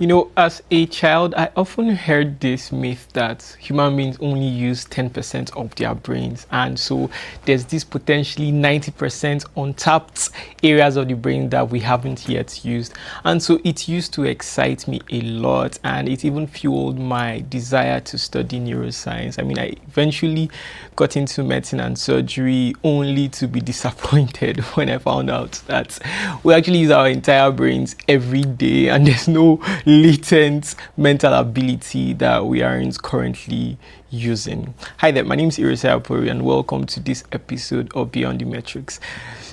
As a child, I often heard this myth that human beings only use 10% of their brains. And so there's this potentially 90% untapped areas of the brain that we haven't yet used. And so it used to excite me a lot, and it even fueled my desire to study neuroscience. I mean, I eventually got into medicine and surgery only to be disappointed when I found out that we actually use our entire brains every day, and there's no latent mental ability that we aren't currently using. Hi there, my name is Irisa Apori, and welcome to this episode of Beyond the Metrics.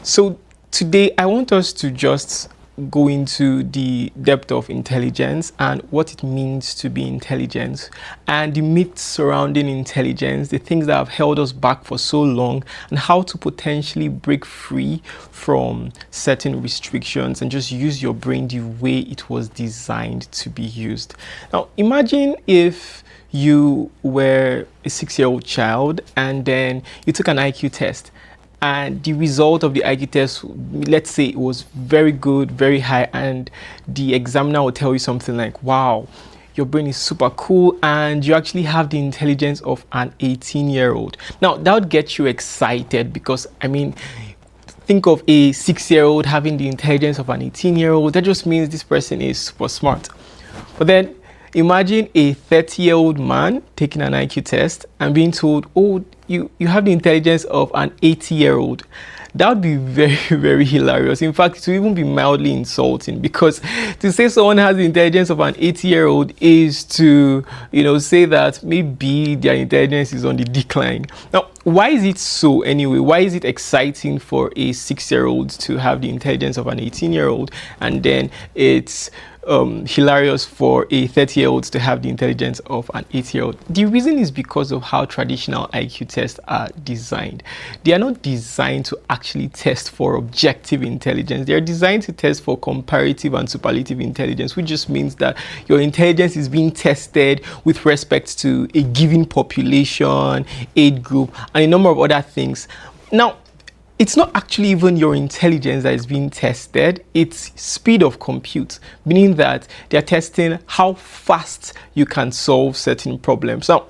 So today I want us to just go into the depth of intelligence and what it means to be intelligent, and the myths surrounding intelligence, the things that have held us back for so long, and how to potentially break free from certain restrictions and just use your brain the way it was designed to be used. Now, imagine if you were a 6-year-old child and then you took an IQ test, and the result of the IQ test, let's say it was very good, very high, and the examiner will tell you something like, wow, your brain is super cool and you actually have the intelligence of an 18-year-old. Now, that would get you excited because, think of a 6-year-old having the intelligence of an 18-year-old. That just means this person is super smart. But then imagine a 30-year-old man taking an IQ test and being told, oh, you have the intelligence of an 80-year-old. That would be very, very hilarious. In fact, it would even be mildly insulting, because to say someone has the intelligence of an 80-year-old is to, say that maybe their intelligence is on the decline. Now, why is it so anyway? Why is it exciting for a 6-year-old to have the intelligence of an 18-year-old, and then it's hilarious for a 30-year-old to have the intelligence of an 80-year-old? The reason is because of how traditional IQ tests are designed. They are not designed to actually test for objective intelligence. They are designed to test for comparative and superlative intelligence, which just means that your intelligence is being tested with respect to a given population, age group, and a number of other things. Now, it's not actually even your intelligence that is being tested, it's speed of compute, meaning that they're testing how fast you can solve certain problems. Now,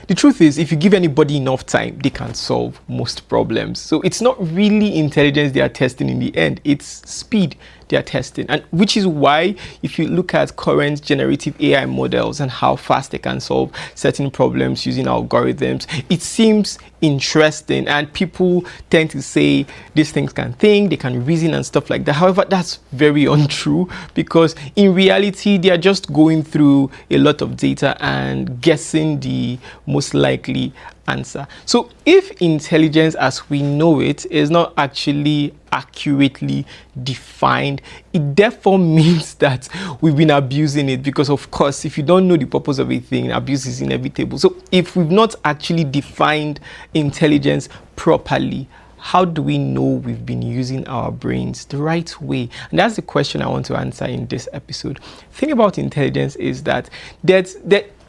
the truth is, if you give anybody enough time, they can solve most problems. So it's not really intelligence they are testing in the end, it's speed they are testing. And which is why, if you look at current generative AI models and how fast they can solve certain problems using algorithms, it seems interesting, and people tend to say these things can think, they can reason and stuff like that. However, that's very untrue, because in reality they are just going through a lot of data and guessing the most likely answer. So if intelligence as we know it is not actually accurately defined, it therefore means that we've been abusing it, because of course, if you don't know the purpose of a thing, abuse is inevitable. So if we've not actually defined intelligence properly, how do we know we've been using our brains the right way? And that's the question I want to answer in this episode. The thing about intelligence is that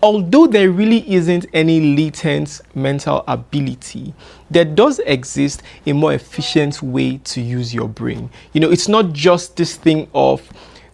although there really isn't any latent mental ability, there does exist a more efficient way to use your brain. It's not just this thing of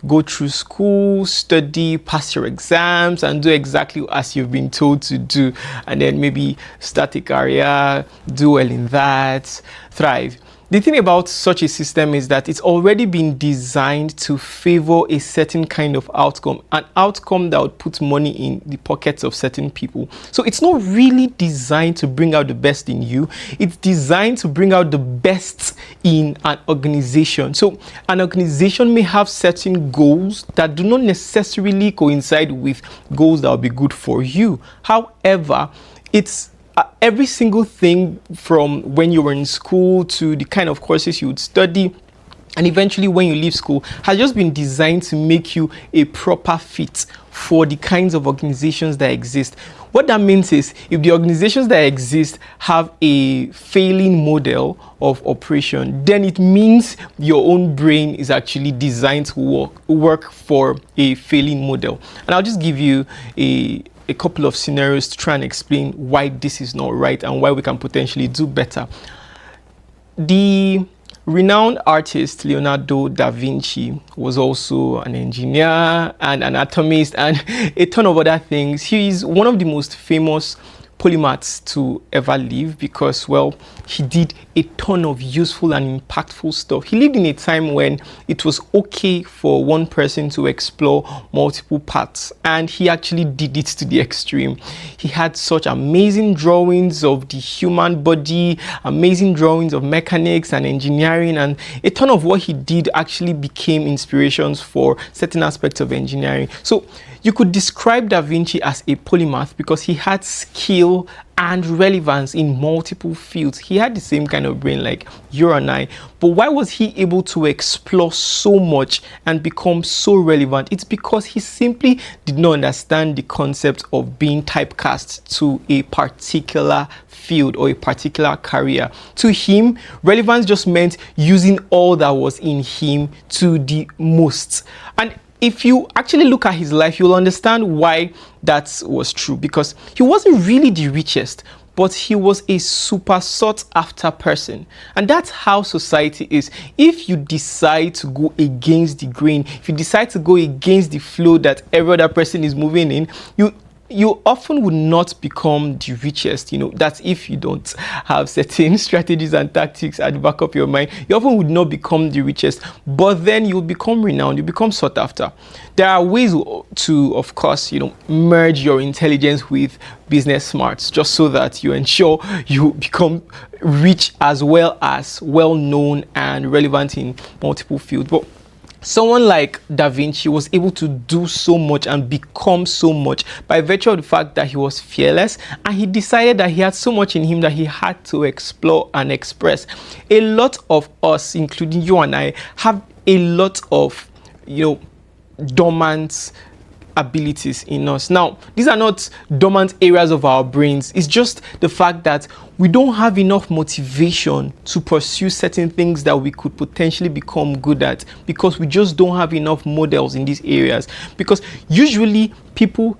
go through school, study, pass your exams, and do exactly as you've been told to do, and then maybe start a career, do well in that, thrive. The thing about such a system is that it's already been designed to favor a certain kind of outcome, an outcome that would put money in the pockets of certain people. So it's not really designed to bring out the best in you. It's designed to bring out the best in an organization. So an organization may have certain goals that do not necessarily coincide with goals that will be good for you. However, it's every single thing from when you were in school to the kind of courses you would study, and eventually when you leave school, has just been designed to make you a proper fit for the kinds of organizations that exist. What that means is, if the organizations that exist have a failing model of operation, then it means your own brain is actually designed to work for a failing model. And I'll just give you a couple of scenarios to try and explain why this is not right and why we can potentially do better. The Renowned artist Leonardo da Vinci was also an engineer and an anatomist and a ton of other things. He is one of the most famous polymaths to ever live because, well, he did a ton of useful and impactful stuff. He lived in a time when it was okay for one person to explore multiple paths, and he actually did it to the extreme. He had such amazing drawings of the human body, amazing drawings of mechanics and engineering, and a ton of what he did actually became inspirations for certain aspects of engineering. So you could describe Da Vinci as a polymath because he had skill and relevance in multiple fields. He had the same kind of brain like you and I, but why was he able to explore so much and become so relevant? It's because he simply did not understand the concept of being typecast to a particular field or a particular career. To him, relevance just meant using all that was in him to the most. And if you actually look at his life, you'll understand why that was true, because he wasn't really the richest, but he was a super sought after person. And that's how society is. If you decide to go against the grain, if you decide to go against the flow that every other person is moving in, you often would not become the richest. That's if you don't have certain strategies and tactics at the back of your mind. You often would not become the richest, but then you'll become renowned, you become sought after. There are ways to, of course, merge your intelligence with business smarts, just so that you ensure you become rich as well as well-known and relevant in multiple fields. But someone like Da Vinci was able to do so much and become so much by virtue of the fact that he was fearless, and he decided that he had so much in him that he had to explore and express. A lot of us, including you and I, have a lot of, dormant abilities in us. Now, these are not dormant areas of our brains. It's just the fact that we don't have enough motivation to pursue certain things that we could potentially become good at because we just don't have enough models in these areas. Because usually people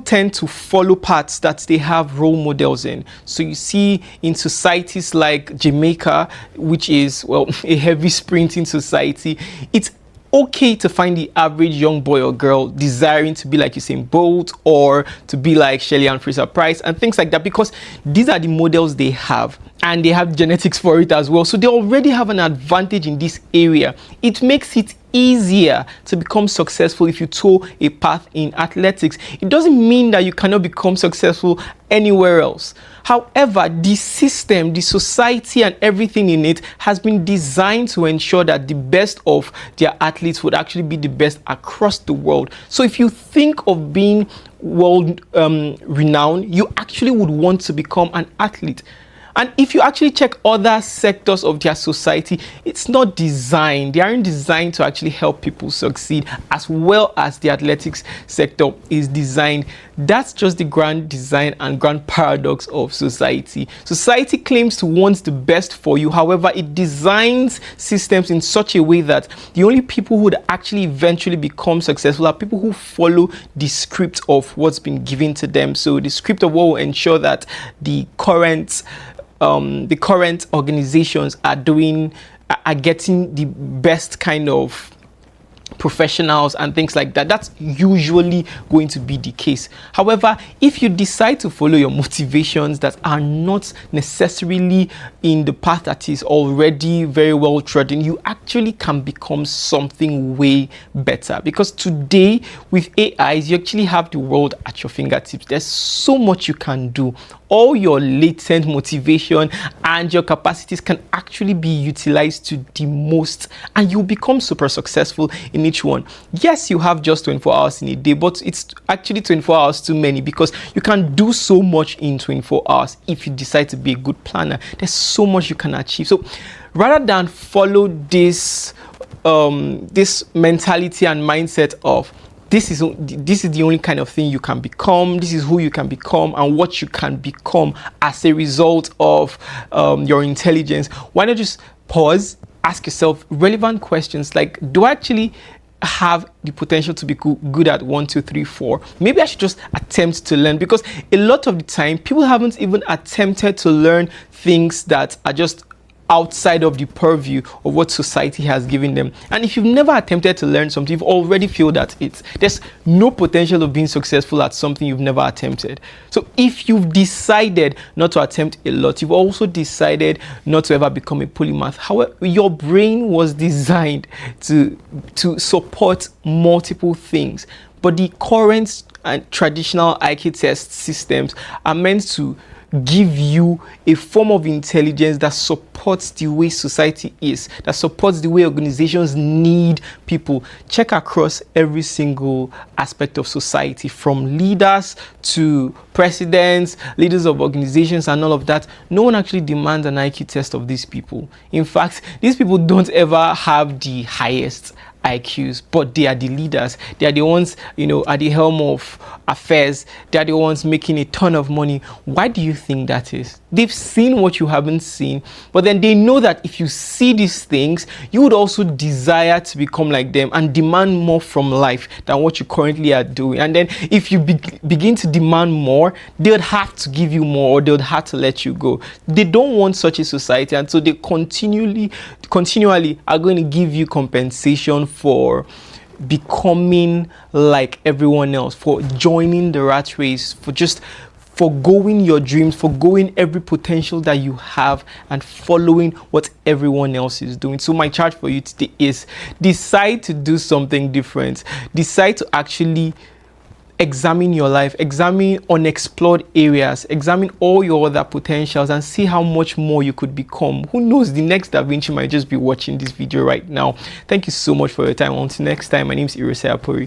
tend to follow paths that they have role models in. So you see in societies like Jamaica, which is, well, a heavy sprinting society, it's okay to find the average young boy or girl desiring to be like Usain Bolt or to be like Shelly and Fraser Price and things like that, because these are the models they have and they have genetics for it as well. So they already have an advantage in this area. It makes it easier to become successful if you toe a path in athletics. It doesn't mean that you cannot become successful anywhere else. However, the system, the society and everything in it has been designed to ensure that the best of their athletes would actually be the best across the world. So if you think of being world renowned, you actually would want to become an athlete. And if you actually check other sectors of their society, it's not designed. They aren't designed to actually help people succeed as well as the athletics sector is designed. That's just the grand design and grand paradox of society. Society claims to want the best for you. However, it designs systems in such a way that the only people who would actually eventually become successful are people who follow the script of what's been given to them. So the script of what will ensure that the current organizations are getting the best kind of professionals and things like that. That's usually going to be the case. However, if you decide to follow your motivations that are not necessarily in the path that is already very well trodden, you actually can become something way better. Because today with AIs, you actually have the world at your fingertips. There's so much you can do. All your latent motivation and your capacities can actually be utilized to the most, and you'll become super successful in each one. Yes, you have just 24 hours in a day, but it's actually 24 hours too many, because you can do so much in 24 hours if you decide to be a good planner. There's so much you can achieve. So rather than follow this mentality and mindset of this is the only kind of thing you can become, this is who you can become and what you can become as a result of your intelligence, why not just pause, ask yourself relevant questions like, do I actually have the potential to be good at 1, 2, 3, 4? Maybe I should just attempt to learn, because a lot of the time people haven't even attempted to learn things that are just outside of the purview of what society has given them. And if you've never attempted to learn something, you've already failed at it. There's no potential of being successful at something you've never attempted. So if you've decided not to attempt a lot, you've also decided not to ever become a polymath. However, your brain was designed to support multiple things, but the current and traditional IQ test systems are meant to give you a form of intelligence that supports the way society is, that supports the way organizations need people. Check across every single aspect of society, from leaders to presidents, leaders of organizations, and all of that. No one actually demands an IQ test of these people. In fact, these people don't ever have the highest IQs, but they are the leaders. They are the ones, at the helm of affairs. They are the ones making a ton of money. Why do you think that is? They've seen what you haven't seen, but then they know that if you see these things, you would also desire to become like them and demand more from life than what you currently are doing. And then if you begin to demand more, they would have to give you more, or they would have to let you go. They don't want such a society, and so they continually are going to give you compensation for becoming like everyone else, for joining the rat race, for just forgoing your dreams, forgoing every potential that you have, and following what everyone else is doing. So my charge for you today is decide to do something different. Decide to actually examine your life, examine unexplored areas, examine all your other potentials, and see how much more you could become. Who knows, the next Da Vinci might just be watching this video right now. Thank you so much for your time. Until next time, my name is Irosea Puri.